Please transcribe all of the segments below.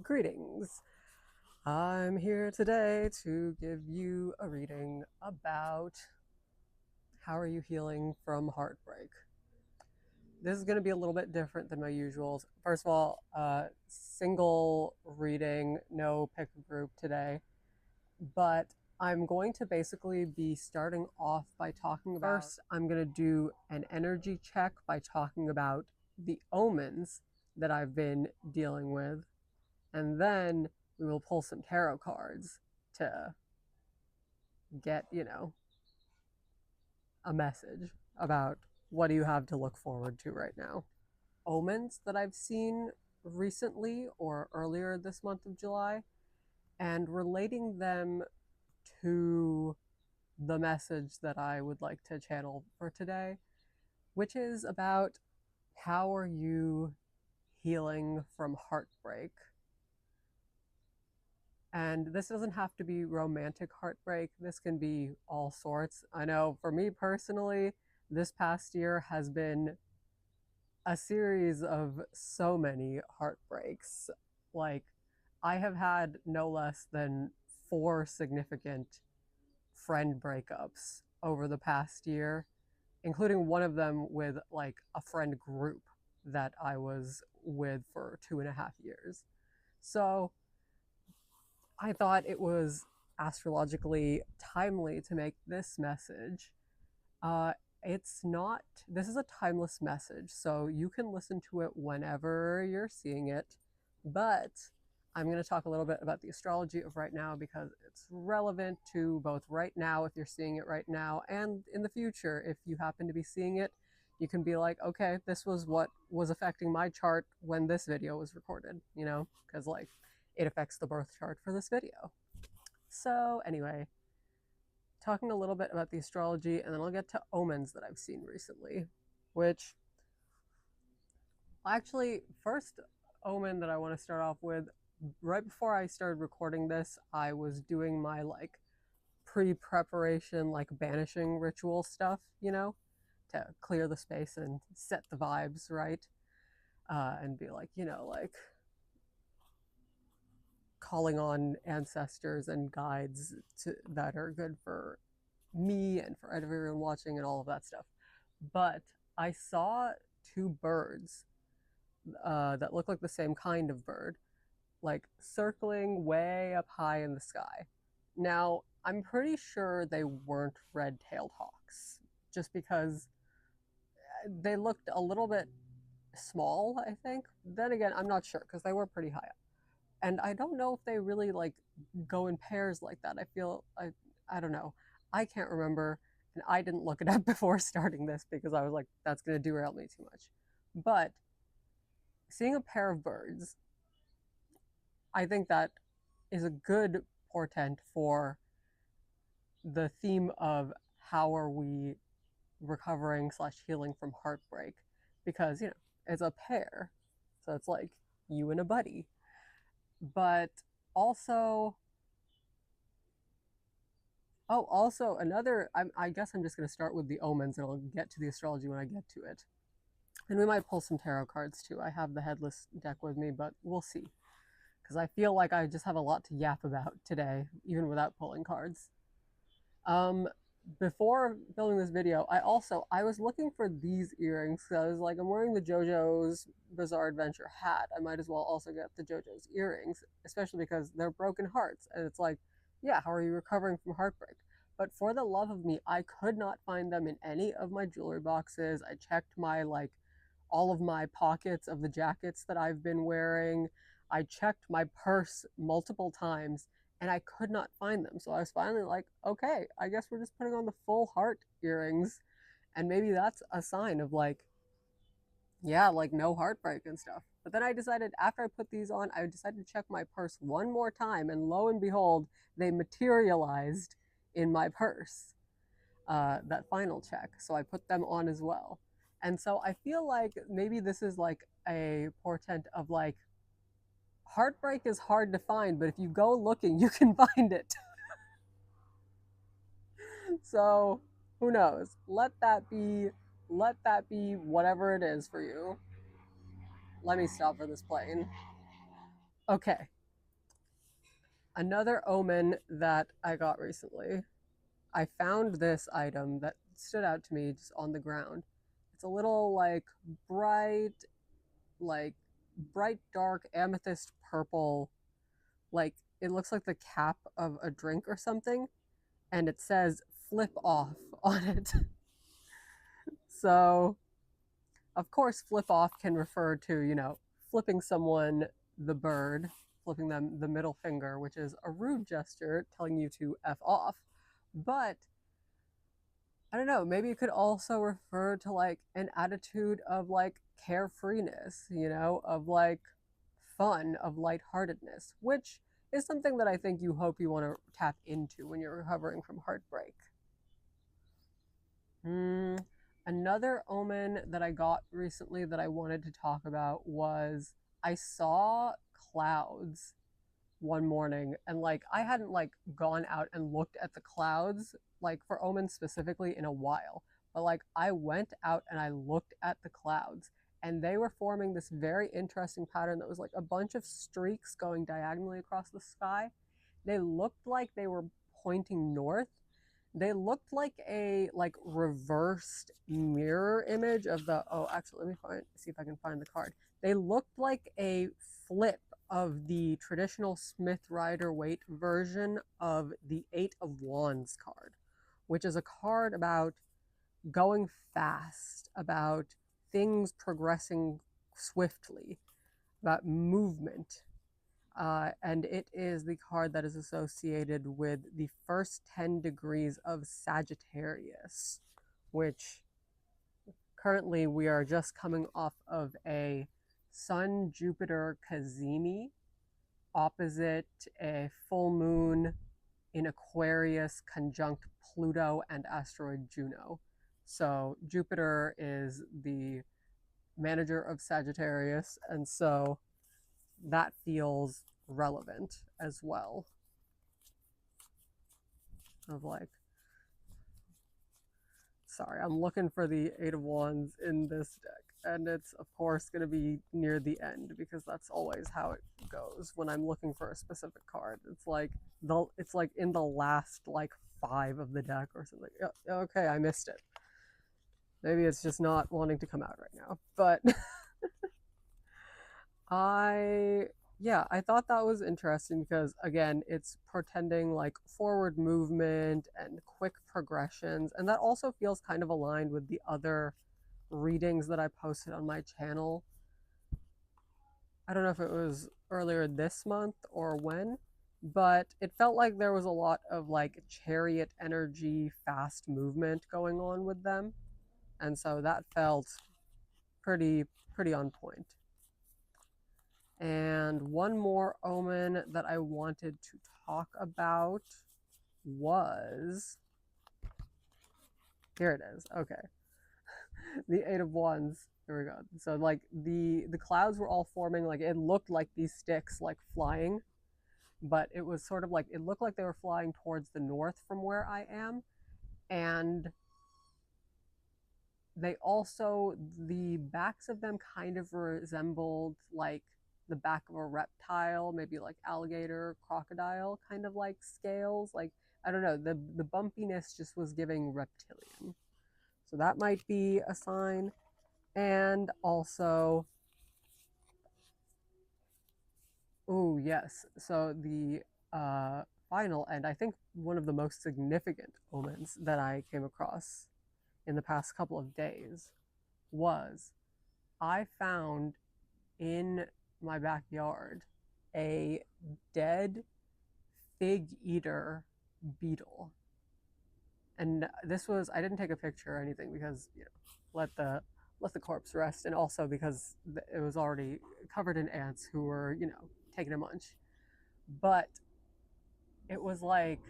Greetings. I'm here today to give you a reading about how are you healing from heartbreak. This is going to be a little bit different than my usuals. First of all, single reading, no pick a group today, but I'm going to basically be starting off by talking about, first I'm going to do an energy check by talking about the omens that I've been dealing with, and then we will pull some tarot cards to get, a message about what do you have to look forward to right now. Omens that I've seen recently or earlier this month of July, and relating them to the message that I would like to channel for today, which is about how are you healing from heartbreak. And this doesn't have to be romantic heartbreak. This can be all sorts. I know for me personally, this past year has been a series of so many heartbreaks. Like, I have had no less than 4 significant friend breakups over the past year, including one of them with like a friend group that I was with for 2.5 years. So I thought it was astrologically timely to make this message. It's not, this is a timeless message, so you can listen to it whenever you're seeing it, but I'm going to talk a little bit about the astrology of right now because it's relevant to both right now, if you're seeing it right now, and in the future, if you happen to be seeing it, you can be like, okay, this was what was affecting my chart when this video was recorded, because like it affects the birth chart for this video. So anyway, talking a little bit about the astrology, and then I'll get to omens that I've seen recently, which actually, first omen that I want to start off with, right before I started recording this, I was doing my like pre-preparation, like banishing ritual stuff, to clear the space and set the vibes right, and be like, like calling on ancestors and guides that are good for me and for everyone watching and all of that stuff. But I saw 2 birds that look like the same kind of bird, like circling way up high in the sky. Now, I'm pretty sure they weren't red-tailed hawks, just because they looked a little bit small, I think. Then again, I'm not sure because they were pretty high up. And I don't know if they really like go in pairs like that. I don't know. I can't remember, and I didn't look it up before starting this because I was like, that's going to derail me too much. But seeing a pair of birds, I think that is a good portent for the theme of how are we recovering / healing from heartbreak, because it's a pair, so it's like you and a buddy. But also, another, I guess I'm just going to start with the omens and I'll get to the astrology when I get to it. And we might pull some tarot cards too. I have the headless deck with me, but we'll see. Because I feel like I just have a lot to yap about today, even without pulling cards. Before filming this video, I was looking for these earrings. So I was like, I'm wearing the JoJo's Bizarre Adventure hat. I might as well also get the JoJo's earrings, especially because they're broken hearts. And it's like, yeah, how are you recovering from heartbreak? But for the love of me, I could not find them in any of my jewelry boxes. I checked all of my pockets of the jackets that I've been wearing. I checked my purse multiple times and I could not find them. So I was finally like, okay, I guess we're just putting on the full heart earrings. And maybe that's a sign of like, yeah, like no heartbreak and stuff. But then I decided after I put these on, I decided to check my purse one more time. And lo and behold, they materialized in my purse, that final check. So I put them on as well. And so I feel like maybe this is like a portent of like, heartbreak is hard to find, but if you go looking, you can find it. So who knows? Let that be whatever it is for you. Let me stop for this plane. Okay, Another omen that I got recently. I found this item that stood out to me just on the ground. It's a little bright, like bright dark amethyst purple, like it looks like the cap of a drink or something, and it says flip off on it. So, of course, flip off can refer to, flipping someone the bird, flipping them the middle finger, which is a rude gesture telling you to F off. But I don't know, maybe it could also refer to like an attitude of like carefreeness, of like fun, of lightheartedness, which is something that I think you hope you want to tap into when you're recovering from heartbreak. Another omen that I got recently that I wanted to talk about was I saw clouds one morning, and like I hadn't like gone out and looked at the clouds like for omens specifically in a while, but like I went out and I looked at the clouds, and they were forming this very interesting pattern that was like a bunch of streaks going diagonally across the sky. They looked like they were pointing north. They looked like a reversed mirror image of the, oh, actually let me see if I can find the card. They looked like a flip of the traditional Smith Rider-Waite version of the Eight of Wands card, which is a card about going fast, about things progressing swiftly, about movement. And it is the card that is associated with the first 10 degrees of Sagittarius, which currently we are just coming off of a Sun Jupiter Cazimi opposite a full moon in Aquarius conjunct Pluto and asteroid Juno. So Jupiter is the manager of Sagittarius, and so that feels relevant as well. Of like, sorry, I'm looking for the Eight of Wands in this deck, and it's of course going to be near the end because that's always how it goes when I'm looking for a specific card. It's like in the last like 5 of the deck or something. Okay, I missed it. Maybe it's just not wanting to come out right now, but I thought that was interesting because again, it's pretending like forward movement and quick progressions, and that also feels kind of aligned with the other readings that I posted on my channel. I don't know if it was earlier this month or when, but it felt like there was a lot of like chariot energy, fast movement going on with them, and so that felt pretty on point. And one more omen that I wanted to talk about was, here it is. Okay. The Eight of Wands. Here we go. So like the clouds were all forming, like it looked like these sticks like flying, but it was sort of like it looked like they were flying towards the north from where I am. And they also, the backs of them kind of resembled like the back of a reptile, maybe like alligator, crocodile, kind of like scales. Like, I don't know, the bumpiness just was giving reptilian. So that might be a sign. And also, oh yes, so the final, and I think one of the most significant omens that I came across in the past couple of days was I found in my backyard a dead Figeater beetle. And this was, I didn't take a picture or anything because, let the corpse rest, and also because it was already covered in ants who were, taking a munch. But it was like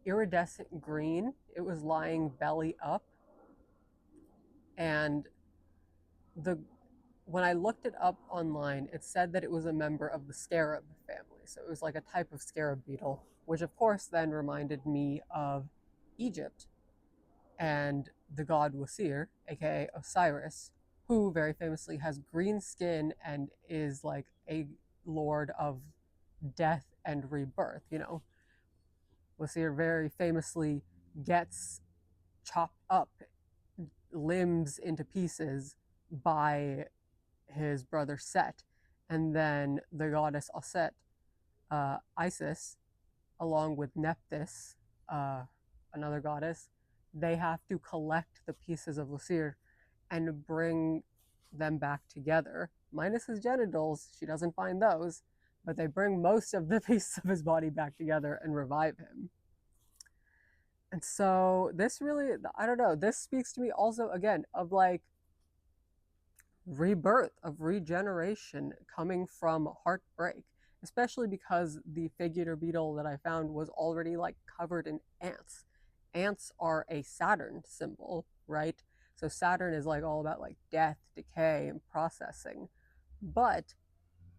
iridescent green. It was lying belly up, and when I looked it up online, it said that it was a member of the Scarab family. So it was like a type of scarab beetle, which of course then reminded me of Egypt and the god Wasir, aka Osiris, who very famously has green skin and is like a lord of death and rebirth. You know, Wazir very famously gets chopped up, limbs into pieces by his brother Set, and then the goddess Aset, Isis, along with Nephthys, uh, another goddess, they have to collect the pieces of Lucir and bring them back together, minus his genitals. She doesn't find those, but they bring most of the pieces of his body back together and revive him. And so this really, I don't know, this speaks to me also, again, of like rebirth, of regeneration coming from heartbreak, especially because the Figeater beetle that I found was already like covered in ants. Ants are a Saturn symbol, right? So Saturn is like all about like death, decay, and processing. But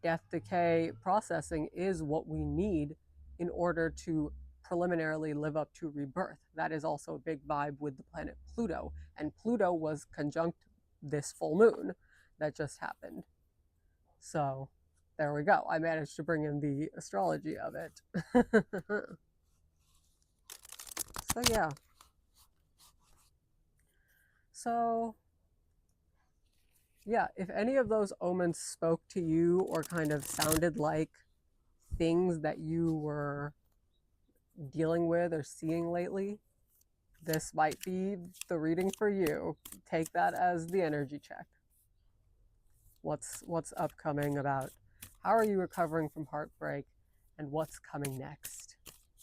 death, decay, processing is what we need in order to preliminarily live up to rebirth. That is also a big vibe with the planet Pluto. And Pluto was conjunct this full moon that just happened. So there we go. I managed to bring in the astrology of it. So yeah. So yeah, if any of those omens spoke to you or kind of sounded like things that you were dealing with or seeing lately, this might be the reading for you. Take that as the energy check. What's upcoming about how are you recovering from heartbreak and what's coming next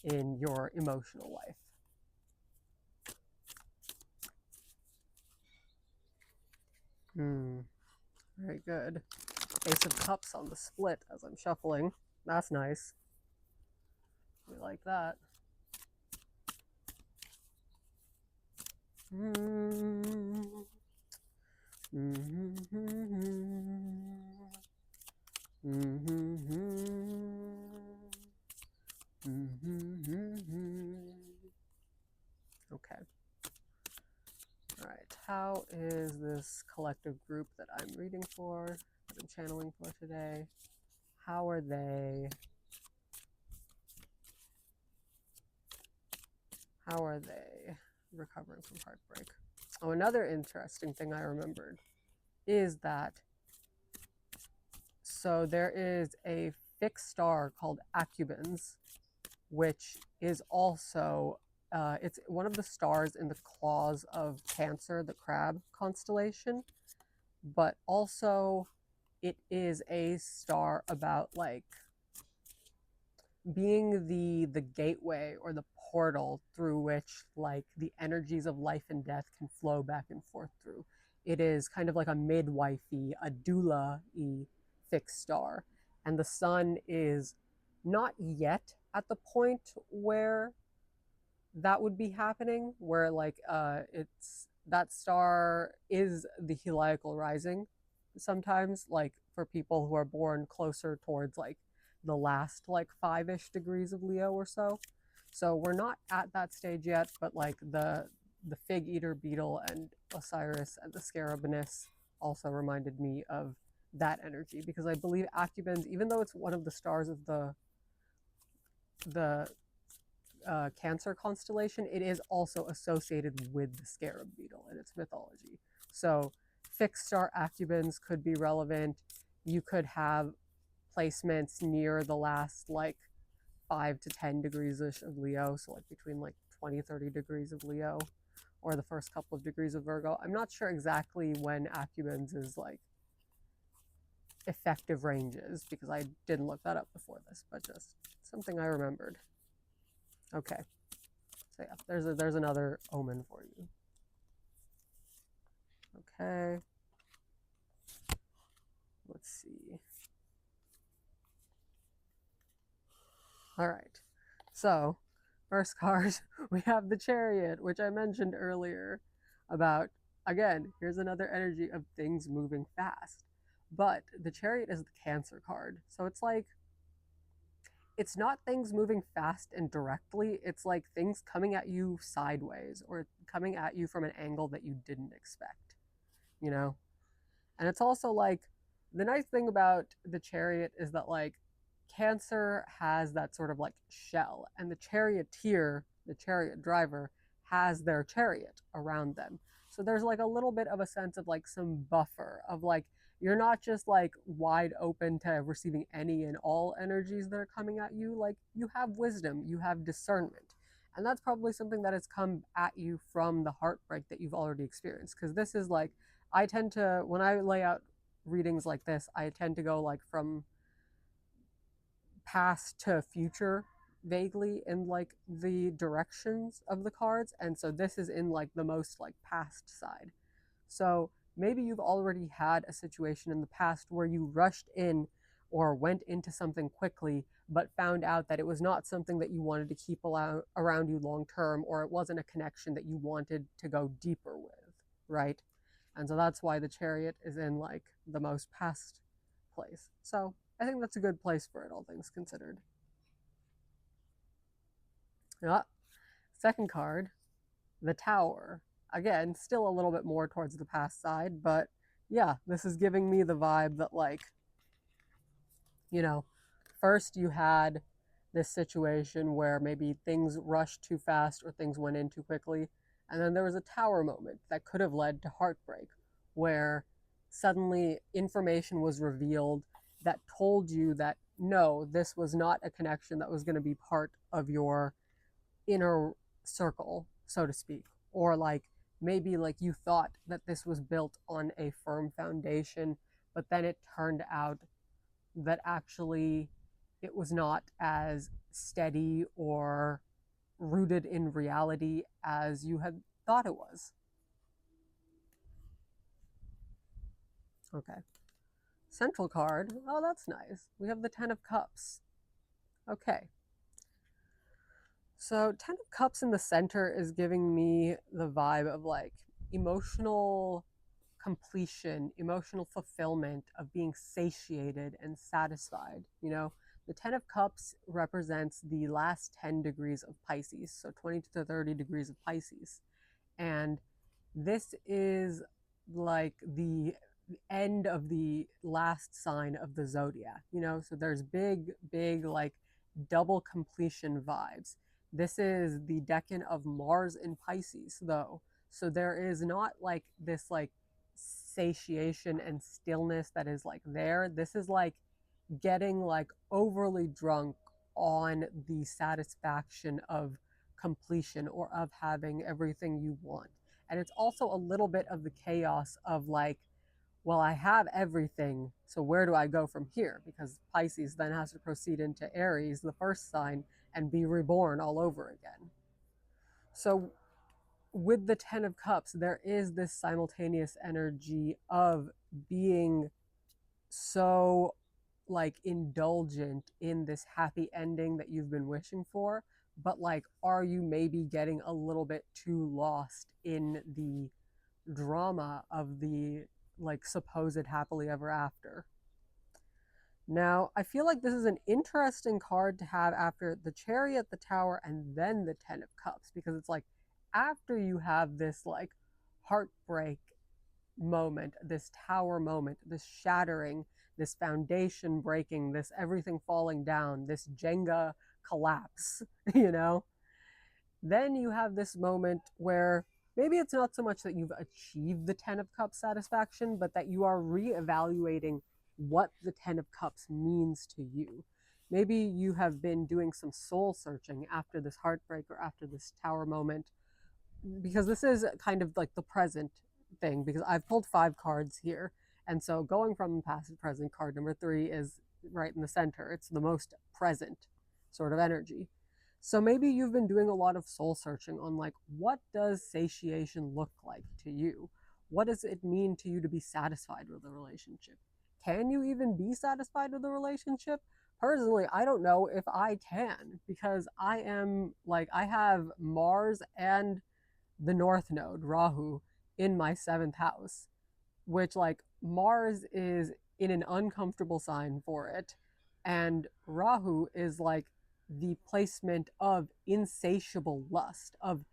in your emotional life. Very good. Ace of Cups on the split as I'm shuffling. That's nice. We like that. Okay. All right. How is this collective group that I'm reading for, that I'm channeling for today? How are they? How are they recovering from heartbreak? Oh, another interesting thing I remembered is that so there is a fixed star called Acubens, which is also it's one of the stars in the claws of Cancer, the crab constellation, but also it is a star about like being the gateway or the portal through which like the energies of life and death can flow back and forth through. It is kind of like a midwifey, a doula-y fixed star. And the sun is not yet at the point where that would be happening, where like it's that star is the heliacal rising sometimes, like for people who are born closer towards like the last like 5-ish degrees of Leo or so. So we're not at that stage yet, but like the Figeater beetle and Osiris and the Scarabinus also reminded me of that energy, because I believe Acubens, even though it's one of the stars of the Cancer constellation, it is also associated with the Scarab beetle in its mythology. So fixed star Acubens could be relevant. You could have placements near the last like 5 to 10 degrees of Leo, so like between like 20-30 degrees of Leo or the first couple of degrees of Virgo. I'm not sure exactly when Acubens is like effective ranges, because I didn't look that up before this, but just something I remembered. Okay, so yeah, there's another omen for you. Okay, let's see. All right, so first card, we have the Chariot, which I mentioned earlier about, again, here's another energy of things moving fast. But the Chariot is the Cancer card, so it's like, it's not things moving fast and directly, it's like things coming at you sideways or coming at you from an angle that you didn't expect, you know? And it's also like, the nice thing about the Chariot is that like Cancer has that sort of like shell, and the charioteer, the chariot driver, has their chariot around them. So there's like a little bit of a sense of like some buffer of like, you're not just like wide open to receiving any and all energies that are coming at you. Like, you have wisdom, you have discernment. And that's probably something that has come at you from the heartbreak that you've already experienced. Because this is like, I tend to, when I lay out readings like this, I tend to go like from past to future vaguely in like the directions of the cards, and so this is in like the most like past side. So maybe you've already had a situation in the past where you rushed in or went into something quickly but found out that it was not something that you wanted to keep around you long term, or it wasn't a connection that you wanted to go deeper with, right? And so that's why the chariot is in like the most past place. So I think that's a good place for it, all things considered. Yeah. Second card, the Tower. Again, still a little bit more towards the past side, but yeah, this is giving me the vibe that, like, you know, first you had this situation where maybe things rushed too fast or things went in too quickly, and then there was a tower moment that could have led to heartbreak, where suddenly information was revealed that told you that no, this was not a connection that was going to be part of your inner circle, so to speak. Or like, maybe like you thought that this was built on a firm foundation, but then it turned out that actually it was not as steady or rooted in reality as you had thought it was. Okay. Central card. Oh, that's nice. We have the Ten of Cups. Okay. So, Ten of Cups in the center is giving me the vibe of like emotional completion, emotional fulfillment, of being satiated and satisfied. You know, the Ten of Cups represents the last 10 degrees of Pisces, so 20 to 30 degrees of Pisces. And this is like the end of the last sign of the zodiac, you know? So there's big, like double completion vibes. This is the decan of Mars in Pisces, though. So there is not like this like satiation and stillness that is like there. This is like getting like overly drunk on the satisfaction of completion or of having everything you want. And it's also a little bit of the chaos of like, well, I have everything, so where do I go from here? Because Pisces then has to proceed into Aries, the first sign, and be reborn all over again. So with the Ten of Cups, there is this simultaneous energy of being so like indulgent in this happy ending that you've been wishing for, but like, are you maybe getting a little bit too lost in the drama of the like supposed happily ever after? Now, I feel like this is an interesting card to have after the Chariot, the Tower, and then the Ten of Cups, because it's like after you have this like heartbreak moment, this tower moment, this shattering, this foundation breaking, this everything falling down, this Jenga collapse, you know? Then you have this moment where maybe it's not so much that you've achieved the Ten of Cups satisfaction, but that you are reevaluating what the Ten of Cups means to you. Maybe you have been doing some soul searching after this heartbreak or after this tower moment, because this is kind of like the present thing, because I've pulled 5 cards here. And so going from past to present, card number 3 is right in the center. It's the most present sort of energy. So maybe you've been doing a lot of soul searching on like, what does satiation look like to you? What does it mean to you to be satisfied with a relationship? Can you even be satisfied with a relationship? Personally, I don't know if I can, because I am like, I have Mars and the North Node, Rahu, in my 7th house, which like Mars is in an uncomfortable sign for it. And Rahu is like the placement of insatiable lust, of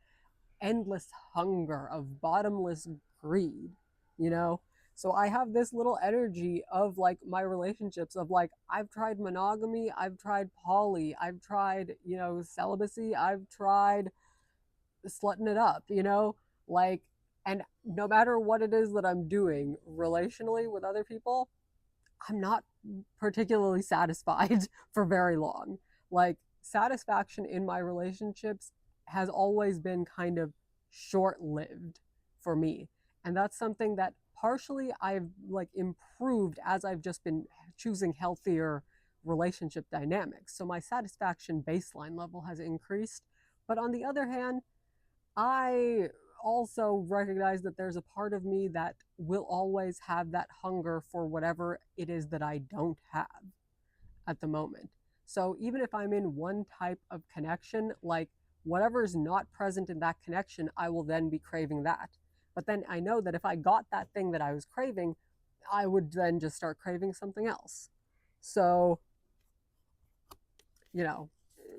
endless hunger, of bottomless greed, you know? So I have this little energy of like my relationships of like, I've tried monogamy, I've tried poly, I've tried, you know, celibacy, I've tried slutting it up, you know? Like, and no matter what it is that I'm doing relationally with other people, I'm not particularly satisfied for very long. Like, satisfaction in my relationships has always been kind of short lived for me. And that's something that partially I've like improved as I've just been choosing healthier relationship dynamics. So my satisfaction baseline level has increased. But on the other hand, I also recognize that there's a part of me that will always have that hunger for whatever it is that I don't have at the moment. So even if I'm in one type of connection, like whatever's not present in that connection, I will then be craving that. But then I know that if I got that thing that I was craving, I would then just start craving something else. So, you know,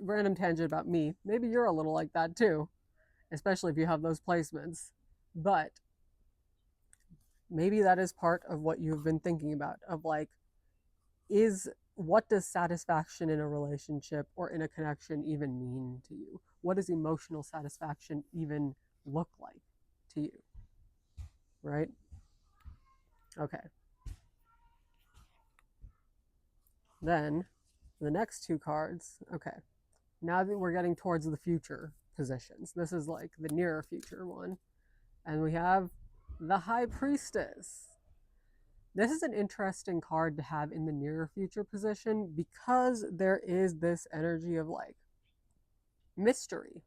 random tangent about me. Maybe you're a little like that too, especially if you have those placements. But maybe that is part of what you've been thinking about of like, is what does satisfaction in a relationship or in a connection even mean to you? What does emotional satisfaction even look like to you? Right? Okay. Then the next two cards, okay. Now that we're getting towards the future positions, this is like the nearer future one. And we have the High Priestess. This is an interesting card to have in the nearer future position because there is this energy of like mystery.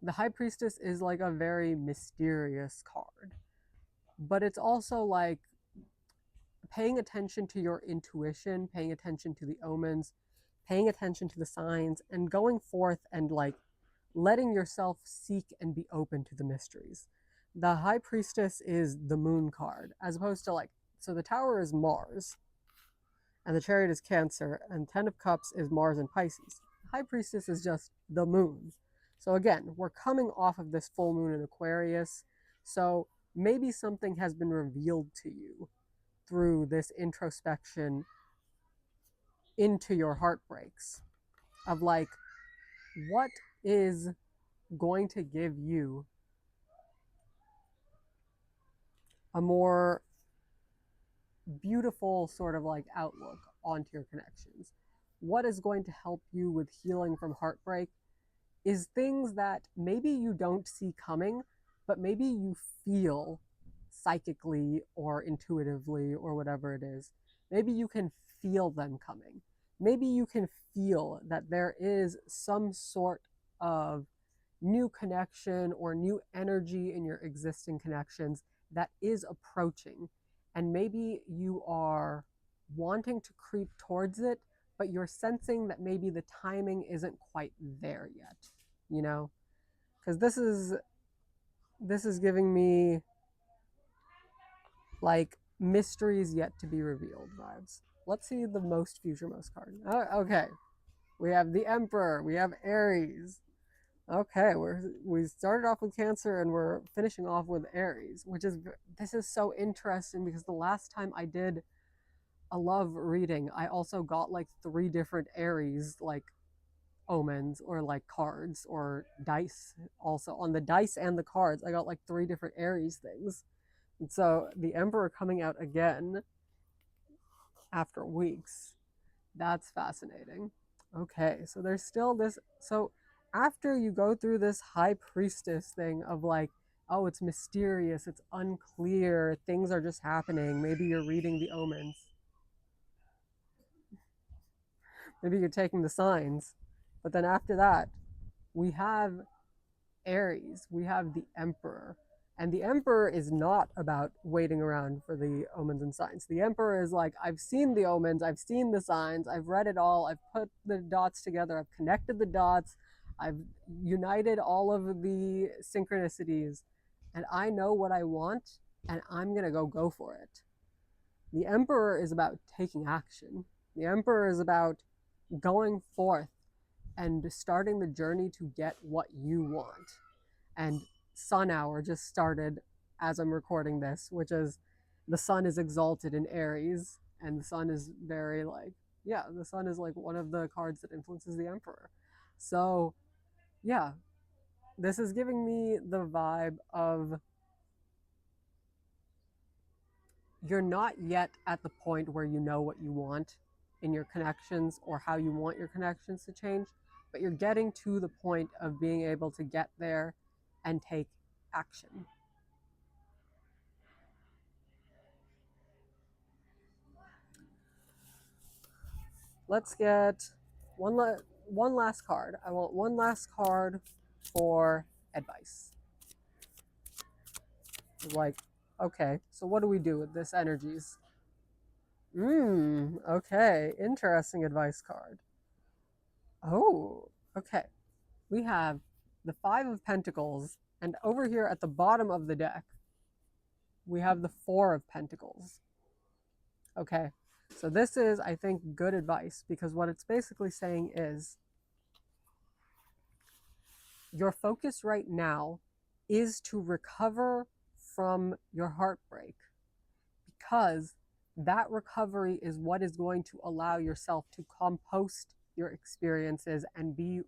The High Priestess is like a very mysterious card, but it's also like paying attention to your intuition, paying attention to the omens, paying attention to the signs, and going forth and like letting yourself seek and be open to the mysteries. The High Priestess is the moon card, as opposed to like, so the Tower is Mars, and the Chariot is Cancer, and Ten of Cups is Mars and Pisces. The High Priestess is just the moon. So again, we're coming off of this full moon in Aquarius, so maybe something has been revealed to you through this introspection into your heartbreaks of like, what is going to give you a more beautiful sort of like outlook onto your connections? What is going to help you with healing from heartbreak is things that maybe you don't see coming, but maybe you feel psychically or intuitively or whatever it is. Maybe you can feel them coming. Maybe you can feel that there is some sort of new connection or new energy in your existing connections that is approaching. And maybe you are wanting to creep towards it, but you're sensing that maybe the timing isn't quite there yet, you know? Because this is giving me like mysteries yet to be revealed vibes. Let's see the most future-most card. Okay, we have the Emperor, we have Aries. Okay, we started off with Cancer and we're finishing off with Aries, which is, this is so interesting because the last time I did a love reading, I also got like 3 different Aries like omens or like cards or dice. Also on the dice and the cards, I got like 3 different Aries things. And so the Emperor coming out again after weeks, that's fascinating. Okay, so there's still this. So after you go through this High Priestess thing of like, oh, it's mysterious, it's unclear, things are just happening. Maybe you're reading the omens. Maybe you're taking the signs. But then after that, we have Aries, we have the Emperor. And the Emperor is not about waiting around for the omens and signs. The Emperor is like, I've seen the omens, I've seen the signs, I've read it all, I've put the dots together, I've connected the dots, I've united all of the synchronicities, and I know what I want, and I'm gonna go for it. The Emperor is about taking action. The Emperor is about going forth and starting the journey to get what you want. And Sun Hour just started as I'm recording this, which is the sun is exalted in Aries, and the sun is very like, yeah, the sun is like one of the cards that influences the emperor. So, yeah, this is giving me the vibe of you're not yet at the point where you know what you want in your connections or how you want your connections to change, but you're getting to the point of being able to get there and take action. Let's get one last card. I want one last card for advice. Like, okay, so what do we do with this energies? Okay, interesting advice card. Oh, okay. We have the Five of Pentacles, and over here at the bottom of the deck, we have the Four of Pentacles. Okay, so this is, I think, good advice because what it's basically saying is your focus right now is to recover from your heartbreak because that recovery is what is going to allow yourself to compost your experiences and be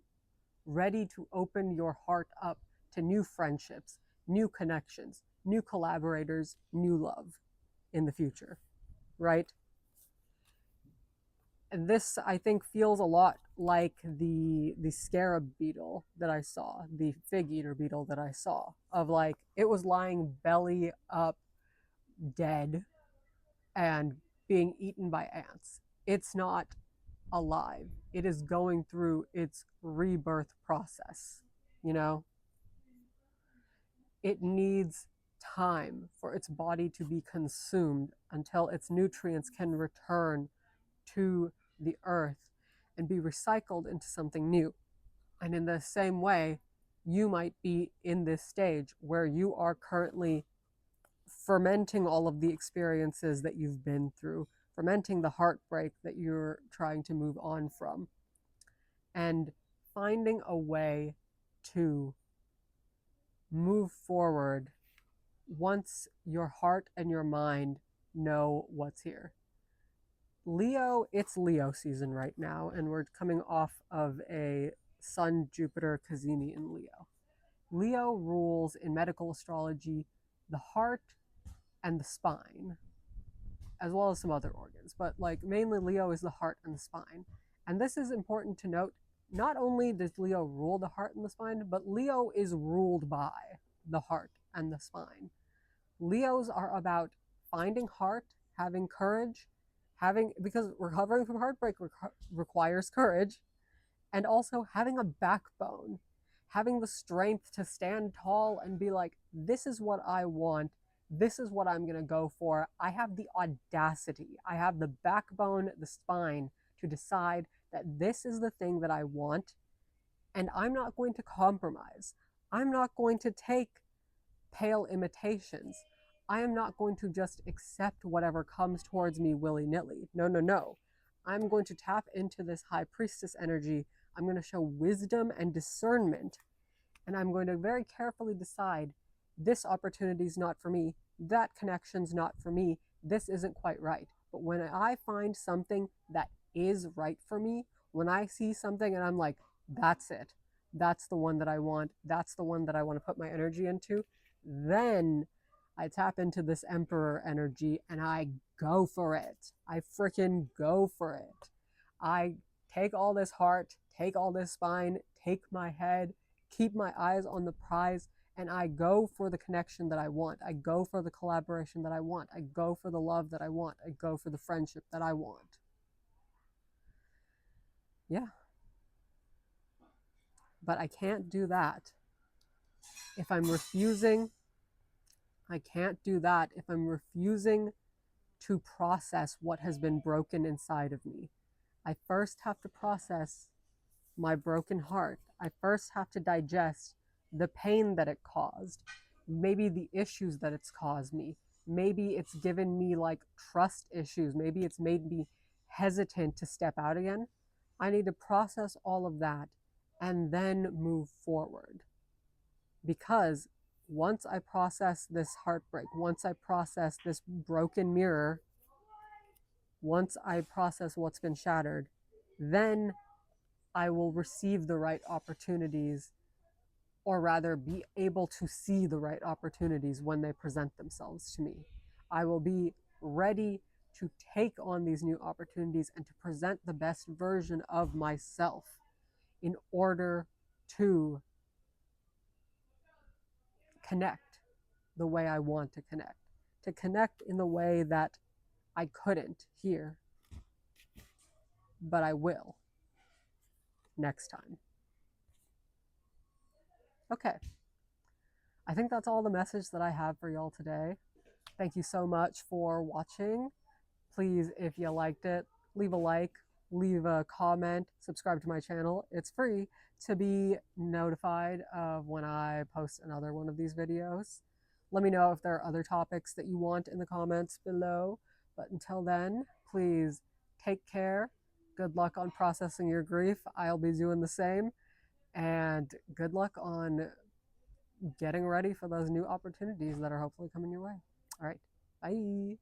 ready to open your heart up to new friendships, new connections, new collaborators, new love in the future, right? And this, I think, feels a lot like the Scarab beetle that I saw, the Figeater beetle that I saw, of like it was lying belly up, dead, and being eaten by ants. It's not alive. It is going through its rebirth process, you know? It needs time for its body to be consumed until its nutrients can return to the earth and be recycled into something new. And in the same way, you might be in this stage where you are currently fermenting all of the experiences that you've been through, fermenting the heartbreak that you're trying to move on from, and finding a way to move forward once your heart and your mind know what's here. Leo, it's Leo season right now, and we're coming off of a Sun Jupiter Cazimi in Leo. Leo rules in medical astrology the heart and the spine, as well as some other organs, but like mainly Leo is the heart and the spine. And this is important to note. Not only does Leo rule the heart and the spine, but Leo is ruled by the heart and the spine. Leos are about finding heart, having courage, because recovering from heartbreak requires courage, and also having a backbone, having the strength to stand tall and be like, this is what I want, this is what I'm going to go for. I have the audacity, I have the backbone, the spine to decide that this is the thing that I want, and I'm not going to compromise. I'm not going to take pale imitations. I am not going to just accept whatever comes towards me willy-nilly. No, no, no. I'm going to tap into this high priestess energy. I'm going to show wisdom and discernment. And I'm going to very carefully decide this opportunity is not for me. That connection's not for me. This isn't quite right. But when I find something that is right for me, when I see something and I'm like, that's it. That's the one that I want. That's the one that I want to put my energy into. Then I tap into this emperor energy and I go for it. I freaking go for it. I take all this heart, take all this spine, take my head, keep my eyes on the prize, and I go for the connection that I want. I go for the collaboration that I want. I go for the love that I want. I go for the friendship that I want. Yeah. But I can't do that if I'm refusing. I can't do that if I'm refusing to process what has been broken inside of me. I first have to process my broken heart. I first have to digest the pain that it caused, maybe the issues that it's caused me. Maybe it's given me like trust issues. Maybe it's made me hesitant to step out again. I need to process all of that and then move forward. Because once I process this heartbreak, once I process this broken mirror, once I process what's been shattered, then I will receive the right opportunities, or rather be able to see the right opportunities when they present themselves to me. I will be ready to take on these new opportunities and to present the best version of myself in order to connect the way I want to connect in the way that I couldn't here, but I will next time. Okay, I think that's all the message that I have for y'all today. Thank you so much for watching. Please, if you liked it, leave a like, leave a comment, subscribe to my channel. It's free to be notified of when I post another one of these videos. Let me know if there are other topics that you want in the comments below. But until then, please take care. Good luck on processing your grief. I'll be doing the same. And good luck on getting ready for those new opportunities that are hopefully coming your way. All right, bye.